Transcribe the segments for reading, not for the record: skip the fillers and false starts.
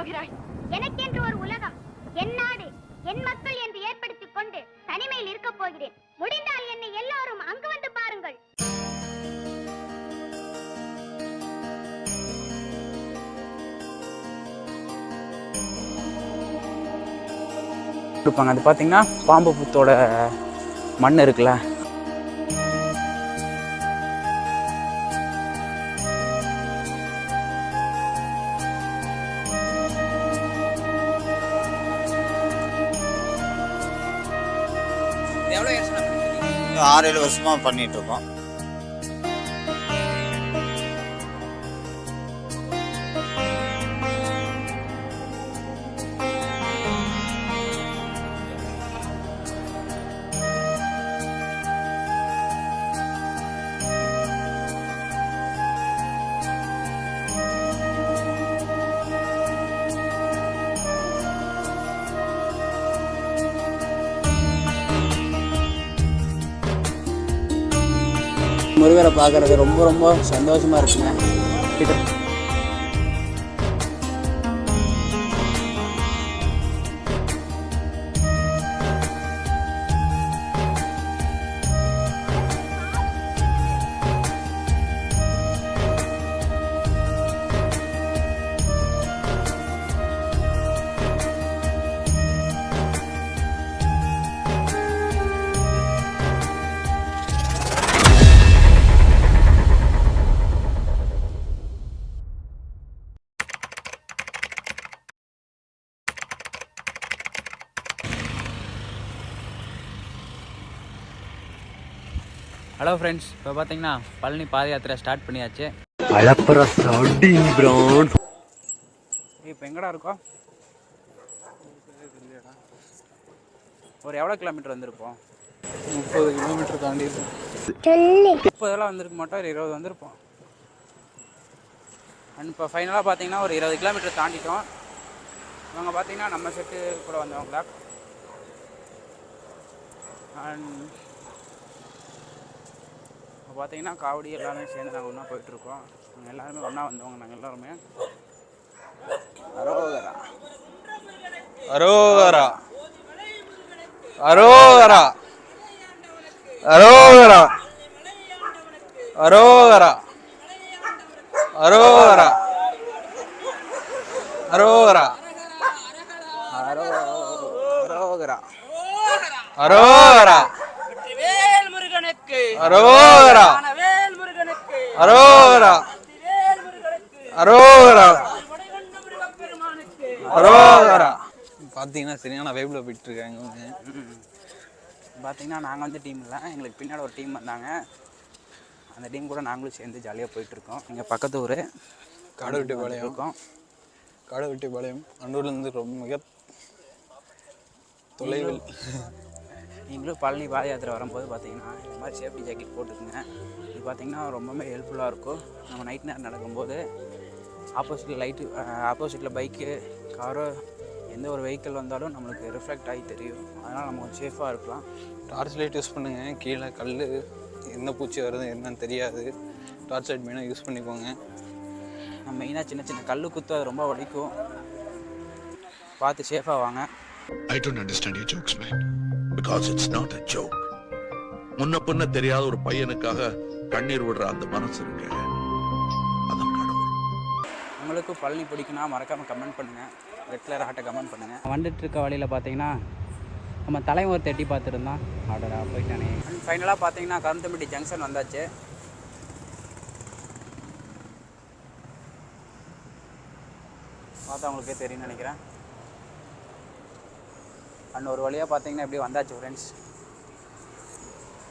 போகிறாய்? எனக்கென்று ஒரு உலகம், என் நாடு, என் மக்கள் என்று ஏற்படுத்திக் கொண்டு தனிமையில் இருக்க போகிறேன். முடிந்தால் என்னை எல்லாரும் அங்கு வந்து பாருங்கள். இருப்பாங்க. அது பார்த்தீங்கன்னா பாம்பு புத்தோட மண் இருக்குல்ல, எவ்வளோ 6-7 வருஷமா பண்ணிட்டு இருக்கோம். முருகரை பார்க்குறது ரொம்ப ரொம்ப சந்தோஷமாக இருக்குங்க. ஹலோ ஃப்ரெண்ட்ஸ், இப்போ பார்த்தீங்கன்னா பழனி பாத யாத்திரை ஸ்டார்ட் பண்ணியாச்சு. இப்போ எங்கடா இருக்கோம்? ஒரு எவ்வளோ கிலோமீட்டர் வந்திருப்போம்? 30 கிலோமீட்டர் தாண்டி 30 வந்திருக்க மாட்டோம், ஒரு 20 வந்திருப்போம். அண்ட் இப்போ ஃபைனலாக பார்த்தீங்கன்னா ஒரு 20 கிலோமீட்டர் தாண்டிட்டோம். இவங்க பார்த்தீங்கன்னா நம்ம செட்டு கூட வந்தவங்களா. அண்ட் இப்போ பார்த்தீங்கன்னா காவடி எல்லாமே சேர்ந்து நாங்கள் ஒன்றா போயிட்டுருக்கோம். நாங்கள் எல்லாருமே ஒன்றா வந்தவங்க. நாங்கள் எல்லாருமே அரோகரா அரோகரா அரோகரா அரோகரா அரோகரா அரோகரா அரோகரா அரோகரா அரோகரா அரோகரா அரோகரா அரோகரா அரோகரா. பார்த்தீங்கன்னா சரியான வைப்ல போயிட்டு இருக்காங்க. பார்த்தீங்கன்னா நாங்கள் வந்து டீம் இல்லை, எங்களுக்கு பின்னாடி ஒரு டீம் வந்தாங்க. அந்த டீம் கூட நாங்களும் சேர்ந்து ஜாலியாக போயிட்டுருக்கோம். இங்கே பக்கத்து ஊர் காடுவெட்டிப்பாளையம் இருக்கோம். காடுவெட்டிப்பாளையம் அண்டூர்லேருந்து ரொம்ப மிக தொலைவில். நீங்களும் பழனி பாத யாத்திரை வரும்போது பார்த்தீங்கன்னா இந்த மாதிரி சேஃப்டி ஜாக்கெட் போட்டுக்குங்க. இது பார்த்தீங்கன்னா ரொம்பவே ஹெல்ப்ஃபுல்லாக இருக்கும். நம்ம நைட் நேரம் நடக்கும்போது ஆப்போசிட்டில் பைக்கு, காரோ, எந்த ஒரு வெஹிக்கிள் வந்தாலும் நம்மளுக்கு ரிஃப்ளெக்ட் ஆகி தெரியும். அதனால் நம்ம கொஞ்சம் சேஃபாக இருக்கலாம். டார்ச் லைட் யூஸ் பண்ணுங்கள். கீழே கல் எந்த பூச்சி வருது என்னன்னு தெரியாது. டார்ச் லைட் மெயினாக யூஸ் பண்ணிக்கோங்க. நம்ம மெயினாக சின்ன சின்ன கல் குத்து அது ரொம்ப வலிக்கும். பார்த்து சேஃபாக வாங்க. I don't understand your jokes, man. Because it's not a joke. முன்ன பின்ன தெரியாத ஒரு பையனுக்காக கண்ணீர் விடுற அந்த மனசு இருக்கு, அதான் கடவுள். உங்களுக்கு பழனி பிடிக்குன்னா மறக்காமல் கமெண்ட் பண்ணுங்கள். ரெட் கலர் ஹார்ட்டை கமெண்ட் பண்ணுங்கள். வந்துட்டு இருக்க வழியில் பார்த்தீங்கன்னா நம்ம தலைவர் தட்டி பார்த்துருந்தோம். ஆர்டரா போயிட்டானே. அண்ட் ஃபைனலாக பார்த்தீங்கன்னா கருந்தம்பட்டி ஜங்ஷன் வந்தாச்சு. பார்த்தா உங்களுக்கே தெரியும்னு நினைக்கிறேன். அண்ட் ஒரு வழியாக பார்த்தீங்கன்னா இப்படி வந்தாச்சு ஃப்ரெண்ட்ஸ்.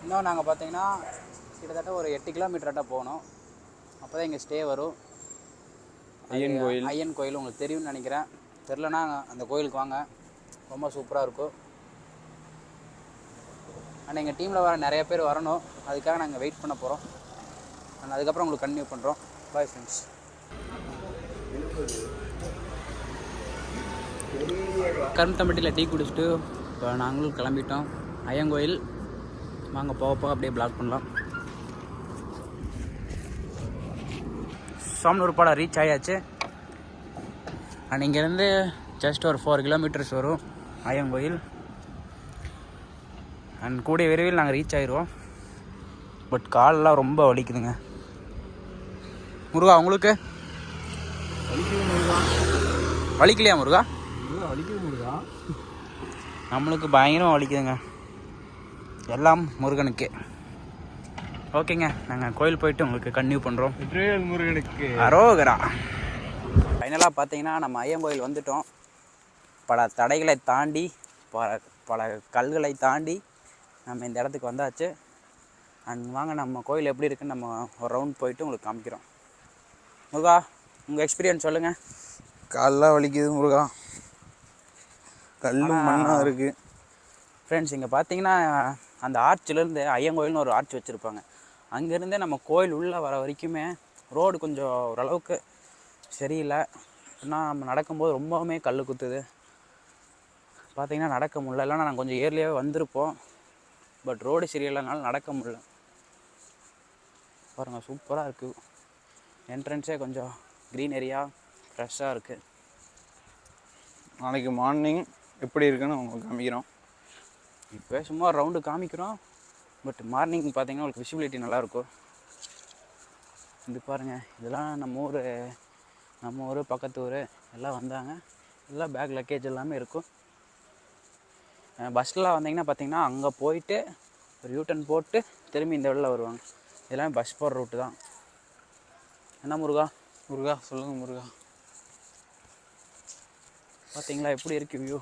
இன்னும் நாங்கள் பார்த்தீங்கன்னா கிட்டத்தட்ட ஒரு 8 கிலோமீட்டர்கிட்ட போகணும். அப்போ தான் இங்கே ஸ்டே வரும். ஐயன் கோயில் உங்களுக்கு தெரியும்னு நினைக்கிறேன். தெரிலனா அந்த கோயிலுக்கு வாங்க, ரொம்ப சூப்பராக இருக்கும். ஆனால் எங்கள் டீமில் வர நிறைய பேர் வரணும், அதுக்காக நாங்கள் வெயிட் பண்ண போகிறோம். அண்ட் அதுக்கப்புறம் உங்களுக்கு கண்டினியூ பண்ணுறோம். Bye friends. கரும்பத்தம்பட்டியில் டீ குடிச்சிட்டு இப்போ நாங்களும் கிளம்பிட்டோம். ஐயங்கோயில் வாங்க, போக போக அப்படியே பிளாக் பண்ணலாம். சாமனூர் பாடம் ரீச் ஆயாச்சு. அண்ட் இங்கேருந்து ஜஸ்ட் ஒரு 4 கிலோமீட்டர்ஸ் வரும் ஐயங்கோயில். அண்ட் கூடிய விரைவில் நாங்கள் ரீச் ஆயிடுவோம். பட் காலெலாம் ரொம்ப வலிக்குதுங்க. முருகா உங்களுக்கு வலிக்கலையா முருகா? நம்மளுக்கு பயங்கரம் வலிக்குதுங்க. எல்லாம் முருகனுக்கு. ஓகேங்க, நாங்கள் கோயில் போயிட்டு உங்களுக்கு கன்டினியூ பண்ணுறோம். முருகனுக்கு அரோகரா. ஃபைனலாக பார்த்தீங்கன்னா நம்ம ஐயங்கோயில் வந்துட்டோம். பல தடைகளை தாண்டி பல கல்களை தாண்டி நம்ம இந்த இடத்துக்கு வந்தாச்சு. அண்ட் வாங்க நம்ம கோயில் எப்படி இருக்குன்னு நம்ம ஒரு ரவுண்ட் போயிட்டு உங்களுக்கு காமிக்கிறோம். முருகா உங்கள் எக்ஸ்பீரியன்ஸ் சொல்லுங்கள். காலெலாம் வலிக்குது முருகா, கல்லும் மண்ணாக இருக்குது. ஃப்ரெண்ட்ஸ் இங்கே பார்த்தீங்கன்னா அந்த ஆர்ச்சிலேருந்து ஐயங்கோயில்னு ஒரு ஆர்ச் வச்சுருப்பாங்க. அங்கேருந்தே நம்ம கோயில் உள்ளே வர வரைக்குமே ரோடு கொஞ்சம் ஓரளவுக்கு சரியில்லை. ஆனால் நம்ம நடக்கும்போது ரொம்பவுமே கல் குத்துது. பார்த்தீங்கன்னா நடக்க முடியல. இல்லைனா நாங்கள் கொஞ்சம் ஏர்லியாகவே வந்திருப்போம். பட் ரோடு சரியில்லைனால நடக்க முடியல. பாருங்கள் சூப்பராக இருக்குது. என்ட்ரன்ஸே கொஞ்சம் க்ரீனரியாக ஃப்ரெஷ்ஷாக இருக்குது. நாளைக்கு மார்னிங் எப்படி இருக்குன்னு உங்களுக்கு காமிக்கிறோம். இப்போ சும்மா ரவுண்டு காமிக்கிறோம். பட் மார்னிங் பார்த்தீங்கன்னா உங்களுக்கு விசிபிலிட்டி நல்லாயிருக்கும். இது பாருங்கள், இதெல்லாம் நம்ம ஊர் பக்கத்து ஊர் எல்லாம் வந்தாங்க. எல்லாம் பேக் லக்கேஜ் எல்லாமே இருக்கும். பஸ்ஸில் வந்தீங்கன்னா பார்த்தீங்கன்னா அங்கே போயிட்டு ஒரு யூட்டன் போட்டு திரும்பி இந்த வெளில வருவாங்க. இதெல்லாம் பஸ் போகிற ரூட்டு தான். என்ன முருகா? முருகா சொல்லுங்கள் முருகா. பார்த்தீங்களா எப்படி இருக்குது வியூ?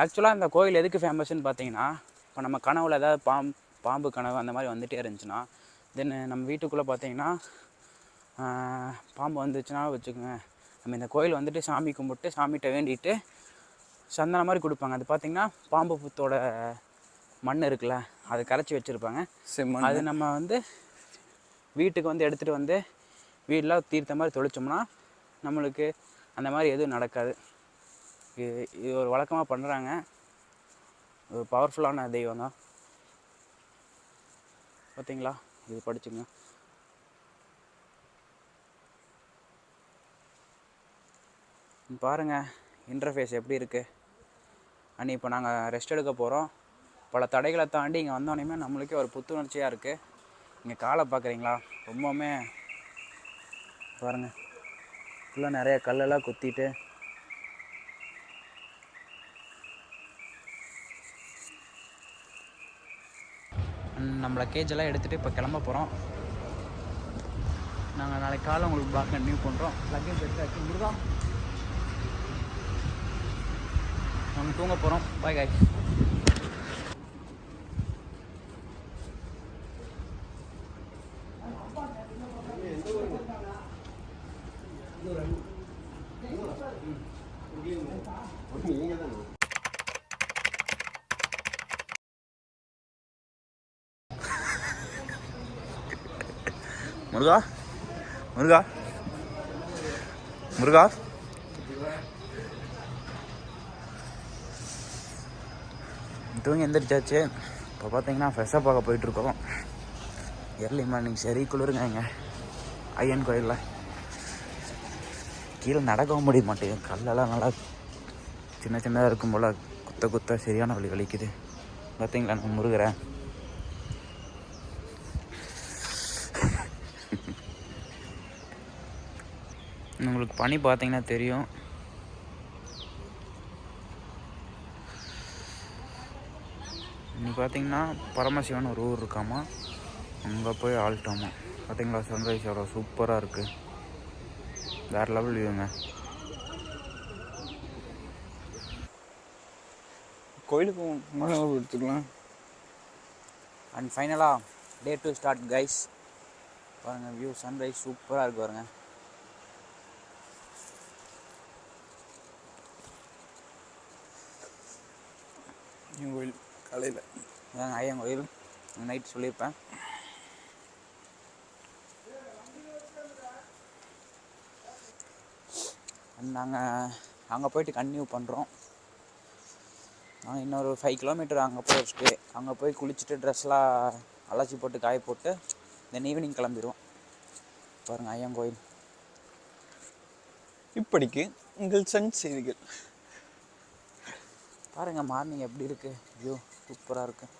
ஆக்சுவலாக இந்த கோயில் எதுக்கு ஃபேமஸ்ன்னு பார்த்தீங்கன்னா, இப்போ நம்ம கனவுல ஏதாவது பாம்பு கனவு அந்த மாதிரி வந்துகிட்டே இருந்துச்சுன்னா, தென் நம்ம வீட்டுக்குள்ளே பார்த்தீங்கன்னா பாம்பு வந்துச்சுன்னா வச்சுக்கோங்க, நம்ம இந்த கோயில் வந்துட்டு சாமி கும்பிட்டு சாமிகிட்ட வேண்டிட்டு சந்தன மாதிரி கொடுப்பாங்க. அது பார்த்திங்கன்னா பாம்பு புத்தோட மண் இருக்குல்ல, அது கரைச்சி வச்சுருப்பாங்க. அது நம்ம வந்து வீட்டுக்கு வந்து எடுத்துகிட்டு வந்து வீடெலாம் தீர்த்த மாதிரி தொளிச்சோம்னா நம்மளுக்கு அந்த மாதிரி எதுவும் நடக்காது. இது ஒரு வழக்கமாக பண்ணுறாங்க. ஒரு பவர்ஃபுல்லான தெய்வம் தான். பார்த்தீங்களா? இது படிச்சுங்க. பாருங்கள் இன்டர்ஃபேஸ் எப்படி இருக்குது. அண்ட் இப்போ நாங்கள் ரெஸ்ட் எடுக்க போகிறோம். பல தடைகளை தாண்டி இங்கே வந்தோடனே நம்மளுக்கே ஒரு புத்துணர்ச்சியாக இருக்குது. இங்கே காலை பார்க்குறீங்களா? ரொம்பவுமே பாருங்கள், ஃபுல்லாக நிறைய கல்லெல்லாம் குத்திட்டு நம்ம லக்கேஜெல்லாம் எடுத்துகிட்டு இப்போ கிளம்ப போகிறோம். நாங்கள் நாளைக்கு காலை உங்களுக்கு பிளாக் கண்டினியூ பண்ணுறோம். லக்கேஜ் எடுத்து முருகா நாங்கள் தூங்க போகிறோம். பாய் காய். முருகா முருகா முருகா தூங்கி எந்திரிச்சாச்சு. இப்போ பார்த்தீங்கன்னா ஃப்ரெஷ்ஷாக பார்க்க போயிட்டுருக்கோம். எர்லி மார்னிங் சரி குளிருங்க இங்கே ஐயன் கோயிலில். கீழே நடக்கவும் முடிய மாட்டேங்குது. கல்லெல்லாம் நல்லா சின்ன சின்னதாக இருக்கும் போல் குத்த சரியான வலி வலிக்குது. பார்த்தீங்களா நான் முருகிறேன். உங்களுக்கு பனி பார்த்தீங்கன்னா தெரியும். இன்னைக்கு பார்த்தீங்கன்னா பரமசிவன் ஒரு ஊர் இருக்காமா, அங்கே போய் ஆள்ட்டோமா. பார்த்தீங்களா சன்ரைஸ் எவ்வளோ சூப்பராக இருக்குது. வேறு லெவல் வியூங்க. கோயிலுக்கு மழை எடுத்துக்கலாம். அண்ட் ஃபைனலாக டே 2 ஸ்டார்ட் கைஸ். பாருங்கள் வியூ சன்ரைஸ் சூப்பராக இருக்குது பாருங்க. கோயில் காலையில் ஐயன் கோயில் நைட் சொல்லியிருப்பேன். நாங்கள் அங்கே போயிட்டு கன்டினியூ பண்ணுறோம். நாங்கள் இன்னொரு 5 கிலோமீட்டர் அங்கே போய் வச்சுட்டு அங்கே போய் குளிச்சுட்டு ட்ரெஸ்லாம் அலசி போட்டு காய போட்டு தென் ஈவினிங் கிளம்பிடுவோம். பாருங்கள் ஐயன் கோயில் இப்படிக்கு உங்கள் சன் செய்திகள். பாருங்கள் மார்னிங் எப்படி இருக்குது, வியூ சூப்பராக இருக்குது.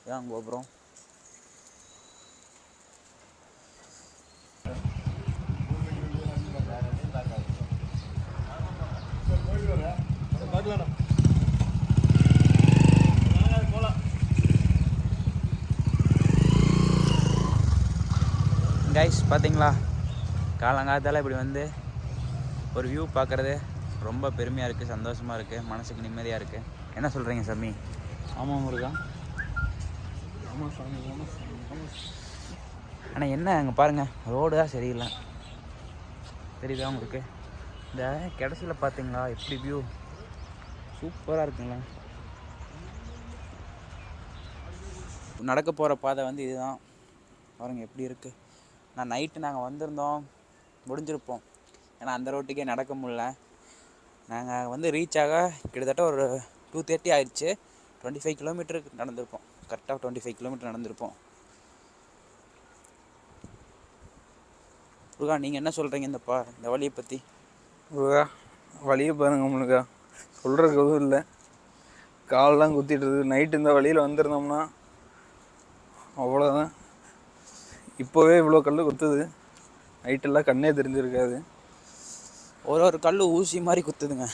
இதான் கோபுரம். கைஸ் பார்த்தீங்களா, காலங்காலத்தால் இப்படி வந்து ஒரு வியூ பார்க்குறது ரொம்ப பெருமையாக இருக்குது, சந்தோஷமாக இருக்குது, மனசுக்கு நிம்மதியாக இருக்குது. என்ன சொல்கிறீங்க சாமி? ஆமாம் முருகா, ஆமாம் சாமி, ஆமாம் சாமி, ஆமாம். ஆனால் என்ன அங்கே பாருங்கள், ரோடு தான் சரியில்லை. தெரியுதா உங்களுக்கு? இந்த கடைசியில் பார்த்தீங்களா எப்படி வியூ சூப்பராக இருக்குங்களா. நடக்க போகிற பாதை வந்து இதுதான். பாருங்கள் எப்படி இருக்குது. நான் நைட்டு நாங்கள் வந்திருந்தோம், முடிஞ்சிருப்போம். ஏன்னா அந்த ரோட்டுக்கே நடக்க முடியல. நாங்கள் வந்து ரீச் ஆக கிட்டத்தட்ட ஒரு 2:30 ஆயிடுச்சு. 25 கிலோமீட்டருக்கு நடந்திருப்போம். கரெக்டாக 25 கிலோமீட்டர் நடந்திருப்போம். முருகா நீங்கள் என்ன சொல்கிறீங்க இந்த வழியை பற்றி? முருகா வழியை பாருங்க முருகா, சொல்கிறதுக்கு எதுவும் இல்லை. காலெலாம் குத்திட்டுருது. நைட்டு இந்த வழியில் வந்திருந்தோம்னா அவ்வளோதான். இப்போவே இவ்வளோ கல் குத்துது, நைட்டெல்லாம் கண்ணே தெரிஞ்சிருக்காது. ஒரு கல் ஊசி மாதிரி குத்துதுங்க.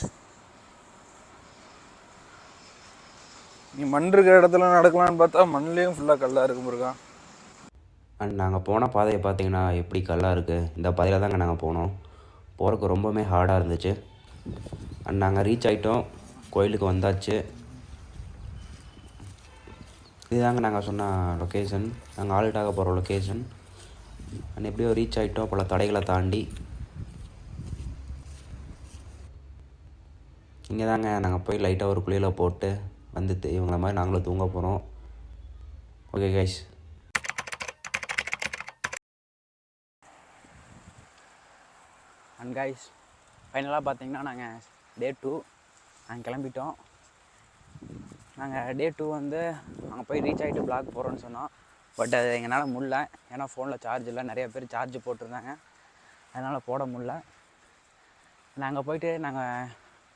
நீ மண் இருக்கிற இடத்துல நடக்கலான்னு பார்த்தா மண்லேயும் ஃபுல்லாக கல்லாக இருக்கு முருகா. அண்ட் நாங்கள் போன பாதையை பார்த்தீங்கன்னா எப்படி கல்லாக இருக்குது. இந்த பாதையில் தாங்க நாங்கள் போனோம். போகிறக்கு ரொம்பவுமே ஹார்டாக இருந்துச்சு. அண்ட் நாங்கள் ரீச் ஆகிட்டோம், கோயிலுக்கு வந்தாச்சு. இதுதாங்க நாங்கள் சொன்ன லொக்கேஷன், நாங்கள் ஆல்ட்டாக போகிற லொக்கேஷன். அண்ட் எப்படியோ ரீச் ஆகிட்டோம் பல தடைகளை தாண்டி. இங்கே தாங்க நாங்கள் போய் லைட்டாக ஒரு குளியில் போட்டு வந்து இவங்கள மாதிரி நாங்களும் தூங்க போகிறோம். Okay guys. அண்ட் கைஸ் ஃபைனலாக பார்த்தீங்கன்னா நாங்கள் Day 2 நாங்கள் கிளம்பிட்டோம். நாங்கள் Day 2 வந்து அங்கே போய் ரீச் ஆகிட்டு பிளாக் போகிறோன்னு சொன்னோம். பட் அது எங்களால் முடியல. ஏன்னா ஃபோனில் சார்ஜ் இல்லை. நிறைய பேர் சார்ஜ் போட்டிருந்தாங்க, அதனால் போட முடில. நாங்கள் போயிட்டு நாங்கள்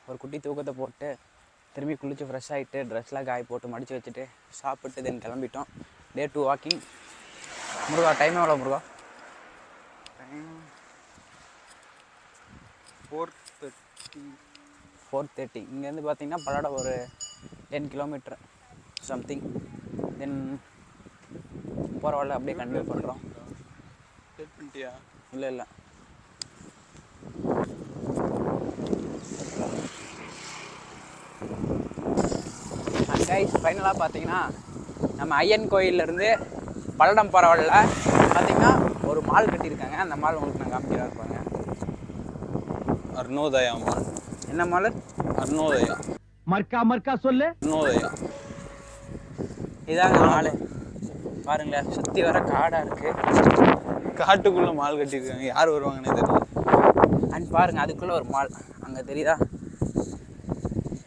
ஒரு குட்டி தூக்கத்தை போட்டு திரும்பி குளித்து ஃப்ரெஷ் ஆகிட்டு ட்ரெஸ்லாம் காய போட்டு மடித்து வச்சுட்டு சாப்பிட்டு தென் கிளம்பிட்டோம். Day 2 walking. முருகா டைம் எவ்வளோ முருகா? டைம் 4:30. இங்கேருந்து பார்த்தீங்கன்னா பல்லட ஒரு 10 கிலோமீட்டர் சம்திங். தென் போகிற வழியில் அப்படியே கண்டினியூ பண்ணுறோம். இல்லை கைஸ் ஃபைனலாக பார்த்தீங்கன்னா நம்ம ஐயன் கோயிலேருந்து பல்லடம் போகிற வழியில் பார்த்தீங்கன்னா ஒரு மால் கட்டியிருக்காங்க. அந்த மால் உங்களுக்கு நான் காமிக்கிறா இருப்பாங்க. அருணோதயா மால். என்ன மால்? அருணோதயா. மர்க்கா சொல்லு. அருணோதயா இதாங்க மால். பாருங்களேன், சுற்றி வர காடாக இருக்குது. காட்டுக்குள்ளே மால் கட்டியிருக்காங்க, யார் வருவாங்கன்னே தெரியல. அண்ட் பாருங்கள் அதுக்குள்ளே ஒரு மால் அங்கே தெரியுதா?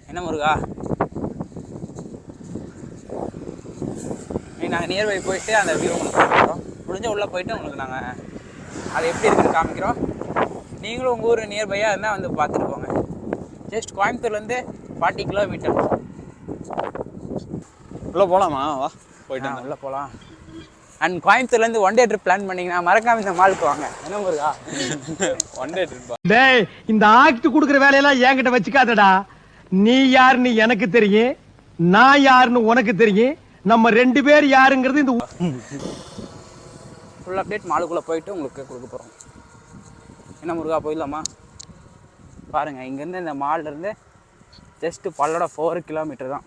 என்ன முருகா? நாங்கள் நியர்பை போயிட்டு அந்த வியூ உங்களுக்கு காமிக்கிறோம். முடிஞ்ச உள்ளே போயிட்டு உங்களுக்கு நாங்கள் அது எப்படி இருக்குன்னு காமிக்கிறோம். நீங்களும் உங்கள் ஊர் நியர்பையாக இருந்தால் வந்து பார்த்துட்டு போங்க. ஜஸ்ட் கோயம்புத்தூர்லேருந்து 40 கிலோமீட்டர். உள்ளே போகலாமா? வா போயிட்டு உள்ளே போகலாம். அண்ட் கோயம்புத்தூர்லேருந்து 1 day ட்ரிப் பிளான் பண்ணிங்கன்னா மறக்காம இந்த மாலுக்கு வாங்க. என்ன முருகா? 1 day ட்ரிப்பா? டேய், இந்த ஆக்ட் கொடுக்குற வேலையெல்லாம் என்கிட்ட வச்சுக்காதடா. நீ யாருன்னு எனக்கு தெரியும், நான் யாருன்னு உனக்கு தெரியும். நம்ம 2 பேர் யாருங்கிறது இந்த ஃபுல் அப்டேட் மாலுக்குள்ளே போயிட்டு உங்களுக்கு கொடுக்க போகிறோம். என்ன முருகா போயிடலாமா? பாருங்கள், இங்கேருந்து இந்த மால்லேருந்து ஜஸ்ட்டு பல்லட 4 கிலோமீட்டர் தான்.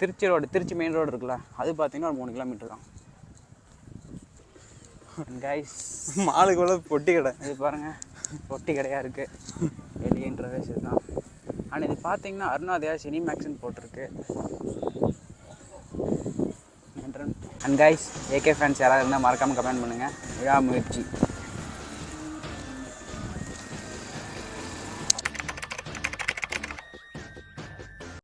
திருச்சி மெயின் ரோடு இருக்குல்ல, அது பார்த்தீங்கன்னா ஒரு 3 கிலோமீட்டர் தான். கைஸ் மாலுக்குள்ள பொட்டி கடை இது பாருங்கள், பொட்டி கடையாக இருக்குது. வெளியே இன்டர்வேஸ் இதுதான். ஆனால் இது பார்த்தீங்கன்னா அருணோதயா சினிமேக்ஸ்ன்னு போட்டிருக்கு. அண்ட் கைஸ் AK ஃபேன்ஸ் யாராவது இருந்தால் மறக்காமல் கமெண்ட் பண்ணுங்கள். விடாமுயற்சி.